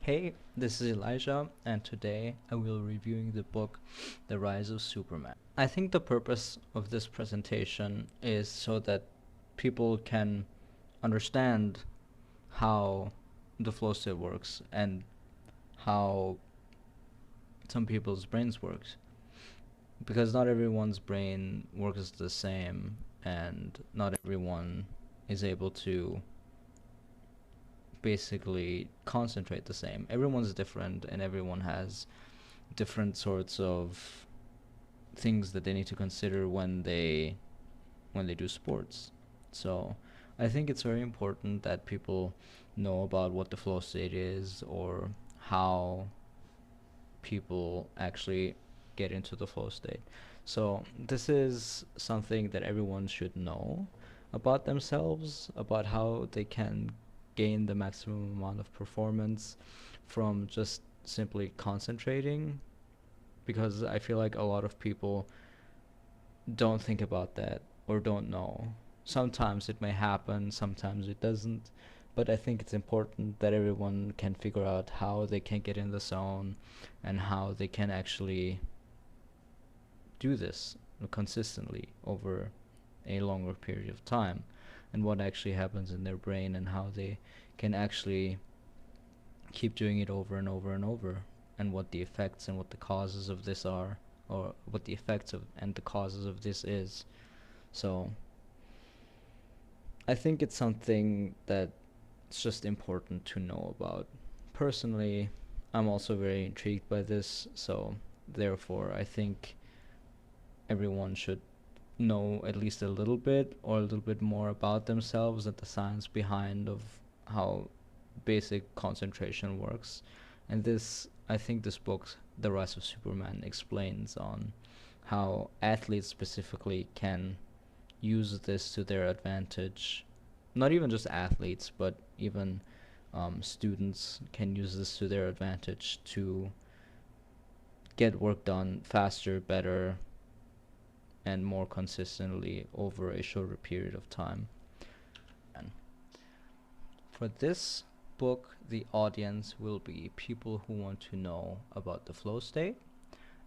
Hey, this is Elijah, and today I will be reviewing the book The Rise of Superman. I think the purpose of this presentation is so that people can understand how the flow state works and how some people's brains works. Because not everyone's brain works the same, and not everyone is able to basically concentrate the same. Everyone's different, and everyone has different sorts of things that they need to consider when they do sports. So I think it's very important that people know about what the flow state is or how people actually get into the flow state. So this is something that everyone should know about themselves, about how they can gain the maximum amount of performance from just simply concentrating, because I feel like a lot of people don't think about that or don't know. Sometimes it may happen, sometimes it doesn't, but I think it's important that everyone can figure out how they can get in the zone and how they can actually do this consistently over a longer period of time, and what actually happens in their brain and how they can actually keep doing it over and over and over, and what the effects and what the causes of this are, or what the effects of and the causes of this is. So I think it's something that it's just important to know about. Personally, I'm also very intrigued by this, so therefore I think everyone should know at least a little bit or a little bit more about themselves and the science behind of how basic concentration works. And this, I think this book, The Rise of Superman, explains on how athletes specifically can use this to their advantage. Not even just athletes, but even students can use this to their advantage to get work done faster, better, and more consistently over a shorter period of time. And for this book, the audience will be people who want to know about the flow state,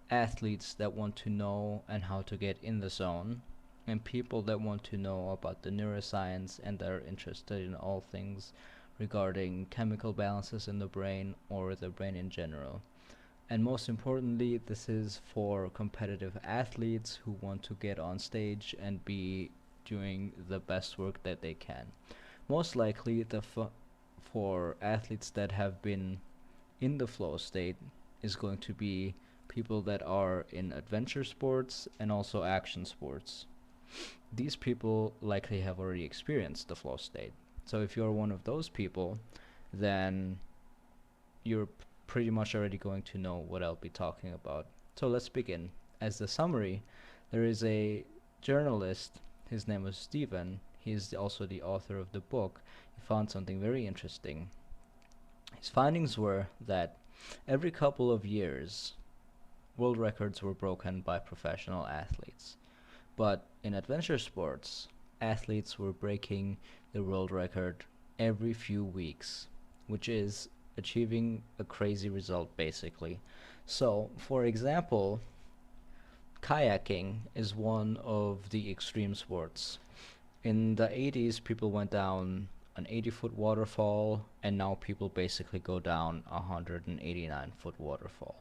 athletes that want to know and how to get in the zone, and people that want to know about the neuroscience and that are interested in all things regarding chemical balances in the brain or the brain in general. And most importantly, this is for competitive athletes who want to get on stage and be doing the best work that they can. Most likely, for athletes that have been in the flow state is going to be people that are in adventure sports and also action sports. These people likely have already experienced the flow state. So if you're one of those people, then you're pretty much already going to know what I'll be talking about. So let's begin. As the summary, there is a journalist, his name was Stephen. He is also the author of the book. He found something very interesting. His findings were that every couple of years, world records were broken by professional athletes. But in adventure sports, athletes were breaking the world record every few weeks, which is achieving a crazy result basically. So, for example, kayaking is one of the extreme sports. In the 80s, people went down an 80-foot waterfall, and now people basically go down a 189-foot waterfall.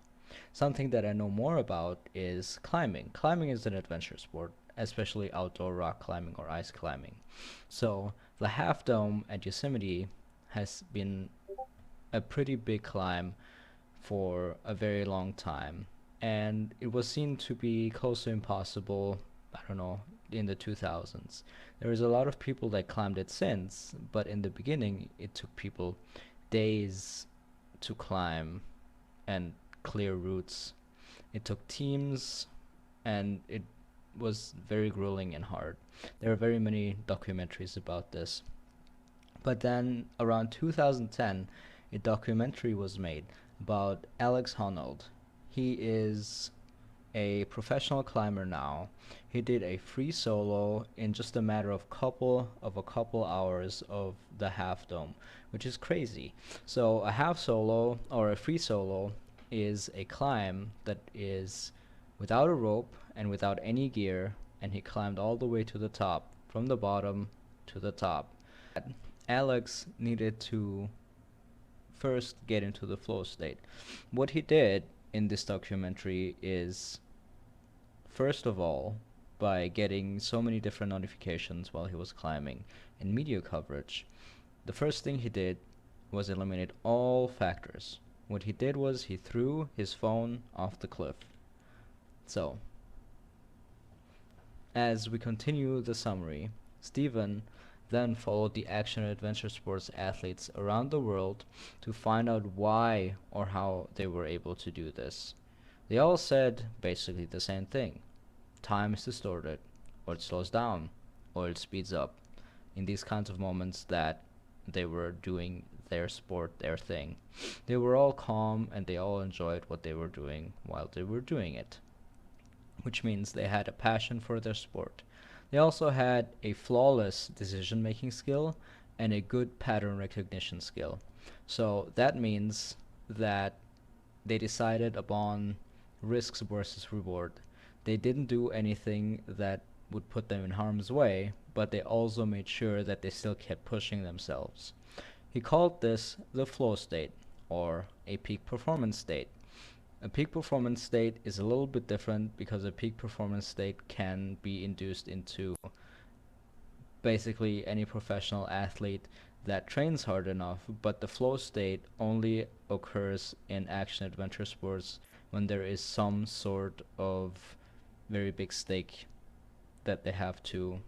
Something that I know more about is climbing. Climbing is an adventure sport, especially outdoor rock climbing or ice climbing. So, the Half Dome at Yosemite has been a pretty big climb for a very long time, and it was seen to be close to impossible, I don't know, in the 2000s. There was a lot of people that climbed it since, but in the beginning, it took people days to climb and clear routes. It took teams, and it was very grueling and hard. There are very many documentaries about this. But then around 2010, a documentary was made about Alex Honnold. He is a professional climber now. He did a free solo in just a matter of a couple hours of the half dome, which is crazy. So a half solo or a free solo is a climb that is without a rope and without any gear, and he climbed all the way to the top, from the bottom to the top. Alex needed to first get into the flow state. What he did in this documentary is, first of all, by getting so many different notifications while he was climbing and media coverage, the first thing he did was eliminate all factors. What he did was he threw his phone off the cliff. So, as we continue the summary, Stephen then followed the action and adventure sports athletes around the world to find out why or how they were able to do this. They all said basically the same thing. Time is distorted, or it slows down, or it speeds up. In these kinds of moments that they were doing their sport, their thing, they were all calm and they all enjoyed what they were doing while they were doing it, which means they had a passion for their sport. They also had a flawless decision-making skill and a good pattern recognition skill. So that means that they decided upon risks versus reward. They didn't do anything that would put them in harm's way, but they also made sure that they still kept pushing themselves. He called this the flow state, or a peak performance state. A peak performance state is a little bit different because a peak performance state can be induced into basically any professional athlete that trains hard enough, but the flow state only occurs in action adventure sports when there is some sort of very big stake that they have to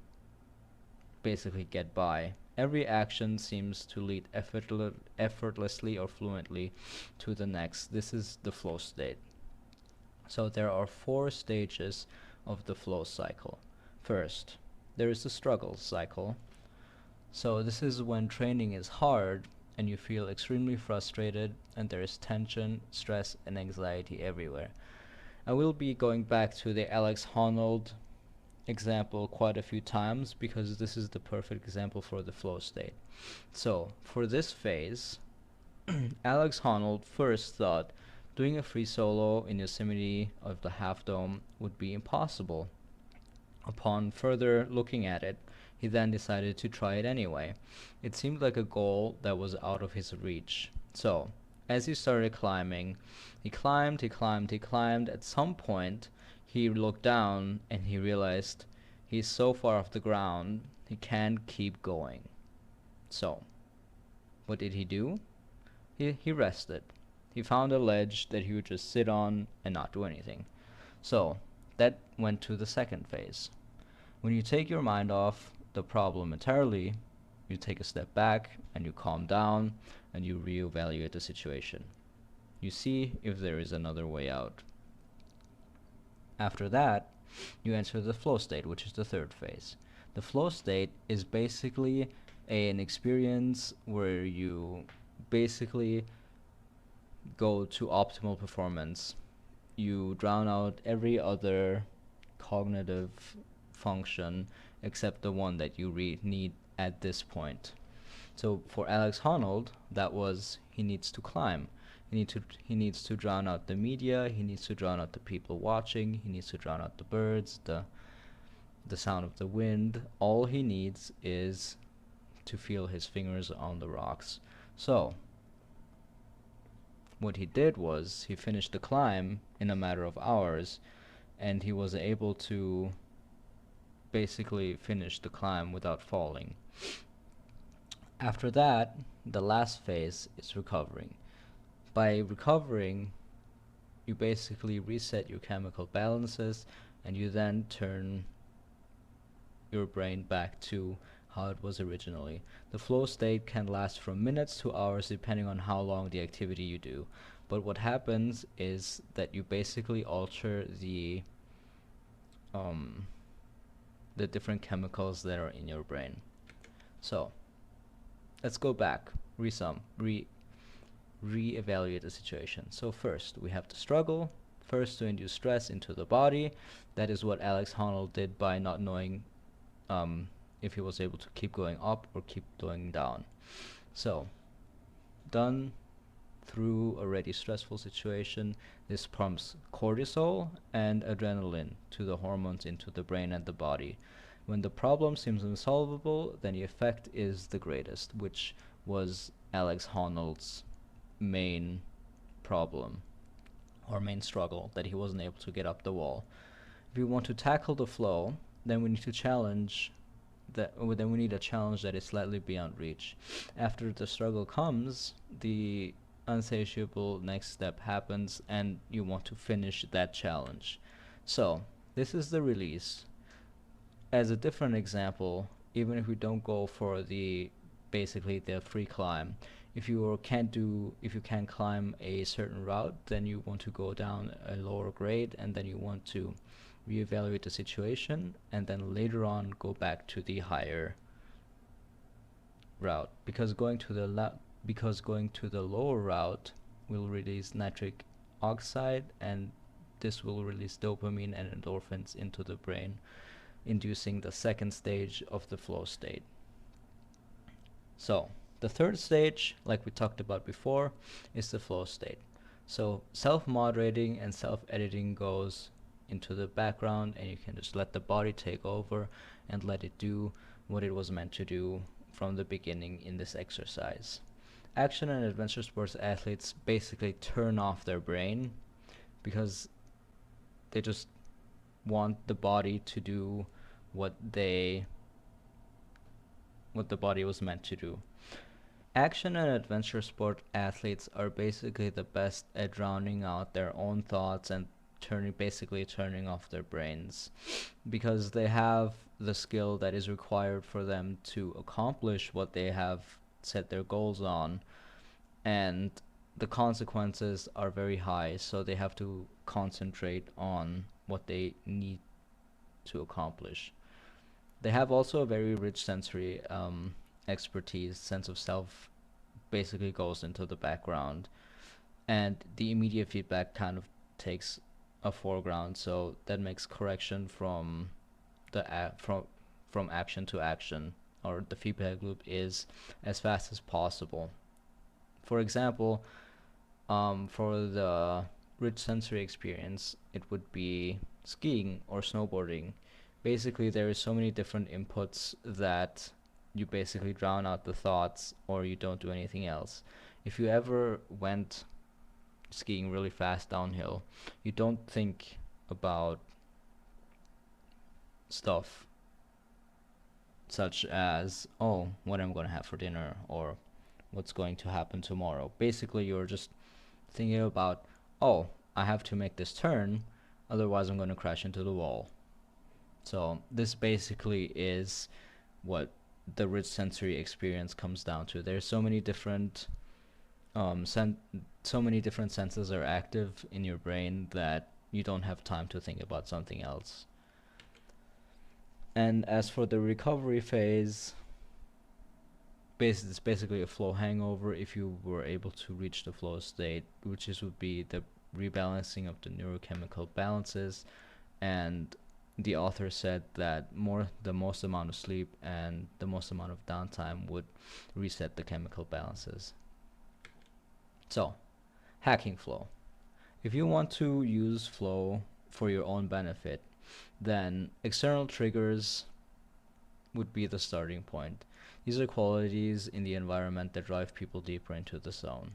basically get by. Every action seems to lead effortlessly or fluently to the next. This is the flow state. So there are 4 stages of the flow cycle. First, there is the struggle cycle. So this is when training is hard and you feel extremely frustrated and there is tension, stress, and anxiety everywhere. I will be going back to the Alex Honnold example quite a few times because this is the perfect example for the flow state. So for this phase, Alex Honnold first thought doing a free solo in Yosemite of the Half Dome would be impossible. Upon further looking at it, he then decided to try it anyway. It seemed like a goal that was out of his reach. So, as he started climbing, he climbed. At some point, he looked down and he realized he's so far off the ground, he can't keep going. So, what did he do? He rested. He found a ledge that he would just sit on and not do anything. So, that went to the second phase. When you take your mind off the problem entirely, you take a step back and you calm down and you reevaluate the situation. You see if there is another way out. After that, you enter the flow state, which is the third phase. The flow state is basically an experience where you basically go to optimal performance. You drown out every other cognitive function except the one that you need at this point. So for Alex Honnold, that was he needs to climb. He needs to drown out the media, he needs to drown out the people watching, he needs to drown out the birds, the sound of the wind. All he needs is to feel his fingers on the rocks. So what he did was he finished the climb in a matter of hours, and he was able to basically finish the climb without falling. After that, the last phase is recovering. By recovering, you basically reset your chemical balances and you then turn your brain back to how it was originally. The flow state can last from minutes to hours depending on how long the activity you do. But what happens is that you basically alter the different chemicals that are in your brain. So let's go back, reevaluate the situation. So first we have the struggle, First, to induce stress into the body. That is what Alex Honnold did by not knowing if he was able to keep going up or keep going down. So, done through a already stressful situation, this pumps cortisol and adrenaline to the hormones into the brain and the body. When the problem seems unsolvable, then the effect is the greatest, which was Alex Honnold's main problem or main struggle, that he wasn't able to get up the wall. If we want to tackle the flow, then we need to challenge then we need a challenge that is slightly beyond reach. After the struggle comes, the unsatiable next step happens, and you want to finish that challenge. So, this is the release. As a different example, even if we don't go for the basically the free climb, if you can't climb a certain route, then you want to go down a lower grade, and then you want to reevaluate the situation, and then later on go back to the higher route, because going to the lower route will release nitric oxide, and this will release dopamine and endorphins into the brain, inducing the second stage of the flow state. So the third stage, like we talked about before, is the flow state. So self-moderating and self-editing goes into the background, and you can just let the body take over and let it do what it was meant to do from the beginning in this exercise. Action and adventure sports athletes basically turn off their brain because they just want the body to do what the body was meant to do. Action and adventure sport athletes are basically the best at drowning out their own thoughts and turning off their brains, because they have the skill that is required for them to accomplish what they have set their goals on, and the consequences are very high, so they have to concentrate on what they need to accomplish. They have also a very rich sensory expertise. Sense of self basically goes into the background, and the immediate feedback kind of takes a foreground, so that makes correction from action to action, or the feedback loop, is as fast as possible. For example, for the rich sensory experience, it would be skiing or snowboarding. Basically, there is so many different inputs that you basically drown out the thoughts, or you don't do anything else. If you ever went skiing really fast downhill, you don't think about stuff such as, oh, what I'm going to have for dinner, or what's going to happen tomorrow. Basically, you're just thinking about, oh, I have to make this turn, otherwise I'm going to crash into the wall. So this basically is what the rich sensory experience comes down to. There's so many different senses are active in your brain that you don't have time to think about something else. And as for the recovery phase, it's basically a flow hangover if you were able to reach the flow state, which would be the rebalancing of the neurochemical balances. And the author said that the most amount of sleep and the most amount of downtime would reset the chemical balances. So, hacking flow. If you want to use flow for your own benefit, then external triggers would be the starting point. These are qualities in the environment that drive people deeper into the zone.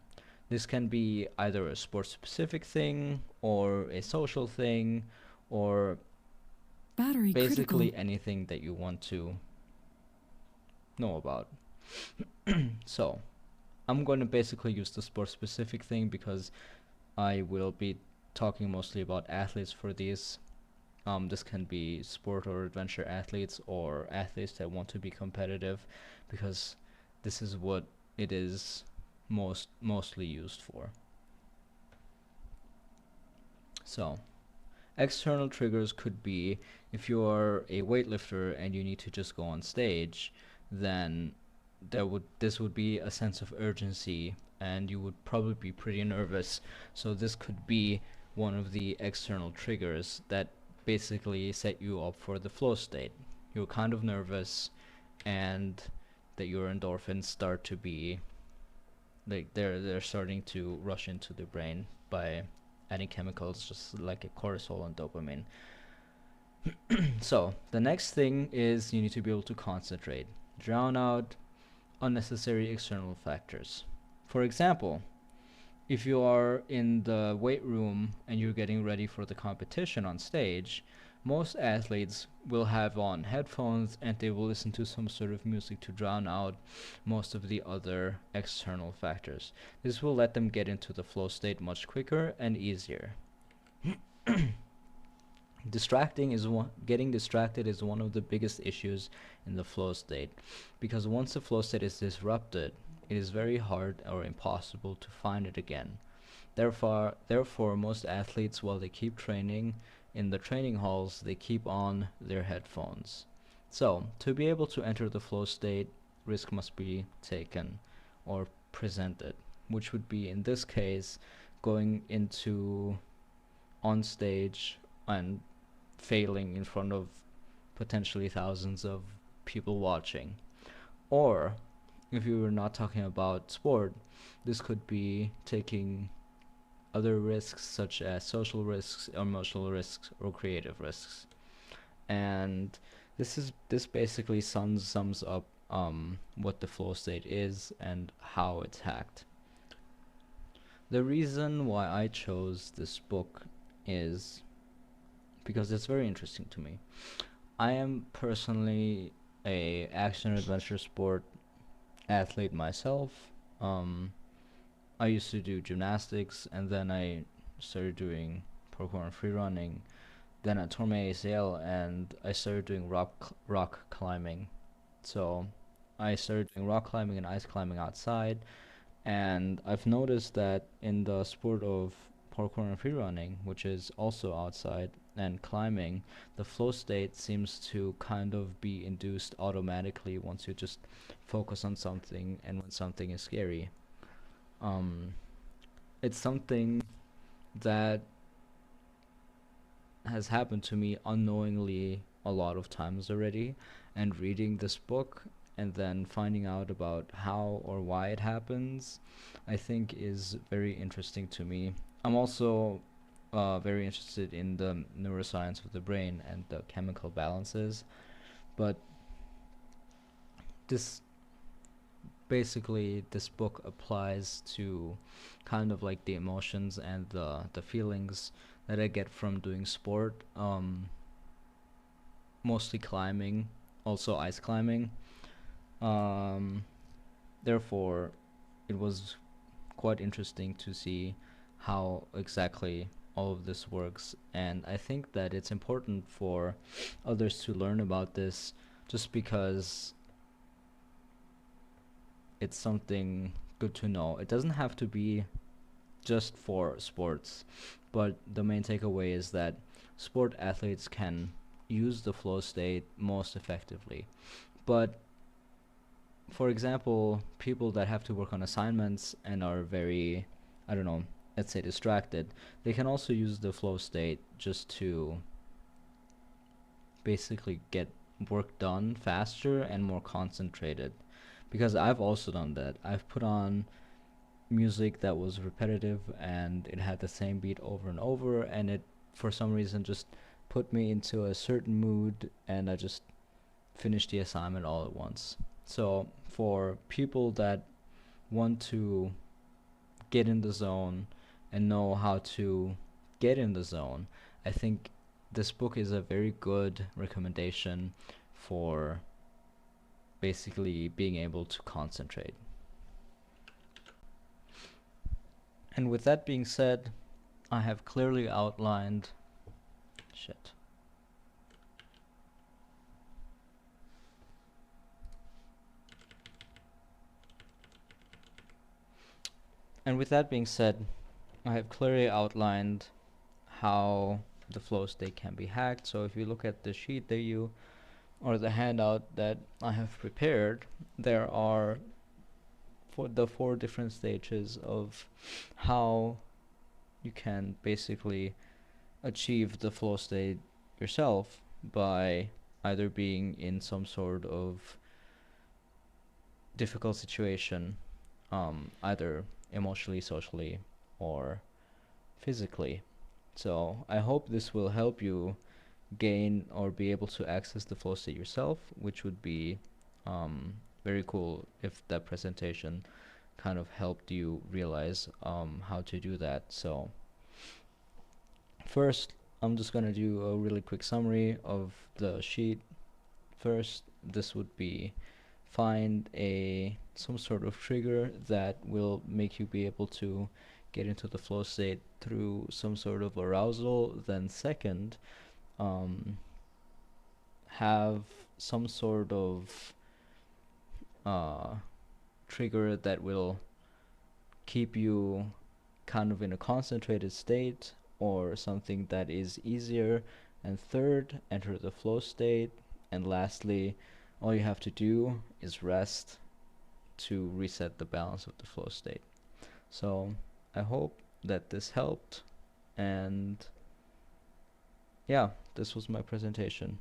This can be either a sport-specific thing, or a social thing, or basically anything that you want to know about. So, I'm going to basically use the sport-specific thing because I will be talking mostly about athletes for these. This can be sport or adventure athletes, or athletes that want to be competitive, because this is what it is mostly used for. So, external triggers could be, if you are a weightlifter and you need to just go on stage, then this would be a sense of urgency, and you would probably be pretty nervous. So this could be one of the external triggers that basically set you up for the flow state. You're kind of nervous, and that your endorphins start to be like they're starting to rush into the brain by adding chemicals just like a cortisol and dopamine. So the next thing is you need to be able to concentrate, drown out unnecessary external factors. For example, if you are in the weight room and you're getting ready for the competition on stage, most athletes will have on headphones and they will listen to some sort of music to drown out most of the other external factors. This will let them get into the flow state much quicker and easier. Getting distracted is one of the biggest issues in the flow state, because once the flow state is disrupted, it is very hard or impossible to find it again. Therefore, most athletes, while they keep training in the training halls, they keep on their headphones. So, to be able to enter the flow state, risk must be taken or presented, which would be in this case going into on stage and failing in front of potentially thousands of people watching. Or, if you were not talking about sport, this could be taking other risks such as social risks, emotional risks, or creative risks. And this basically sums up what the flow state is and how it's hacked. The reason why I chose this book is because it's very interesting to me. I am personally a action adventure sport athlete myself. I used to do gymnastics, and then I started doing parkour and free running. Then I tore my ACL, and I started doing rock climbing. So I started doing rock climbing and ice climbing outside, and I've noticed that in the sport of parkour and free running, which is also outside and climbing, the flow state seems to kind of be induced automatically once you just focus on something and when something is scary. Um, it's something that has happened to me unknowingly a lot of times already, and reading this book and then finding out about how or why it happens, I think is very interesting to me. I'm also very interested in the neuroscience of the brain and the chemical balances, but this this book applies to kind of like the emotions and the feelings that I get from doing sport, mostly climbing, also ice climbing. Um, Therefore, it was quite interesting to see how exactly all of this works, and I think that it's important for others to learn about this, just because it's something good to know. It doesn't have to be just for sports, but the main takeaway is that sport athletes can use the flow state most effectively. But for example, people that have to work on assignments and are very, I don't know, let's say distracted, they can also use the flow state just to basically get work done faster and more concentrated. Because I've also done that. I've put on music that was repetitive and it had the same beat over and over, and it for some reason just put me into a certain mood, and I just finished the assignment all at once. So for people that want to get in the zone and know how to get in the zone, I think this book is a very good recommendation for basically being able to concentrate. And with that being said, I have clearly outlined shit. And with that being said, I have clearly outlined how the flow state can be hacked. So if you look at the sheet that you or the handout that I have prepared, there are for the 4 different stages of how you can basically achieve the flow state yourself by either being in some sort of difficult situation, either emotionally, socially, or physically. So I hope this will help you gain or be able to access the flow state yourself, which would be very cool if that presentation kind of helped you realize how to do that. So first, I'm just gonna do a really quick summary of the sheet. First, this would be find some sort of trigger that will make you be able to get into the flow state through some sort of arousal. Then second, have some sort of trigger that will keep you kind of in a concentrated state or something that is easier. And third, enter the flow state. And lastly, all you have to do is rest to reset the balance of the flow state. So I hope that this helped, and yeah, this was my presentation.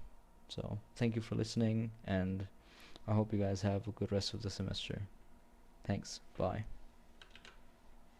So thank you for listening, and I hope you guys have a good rest of the semester. Thanks. Bye.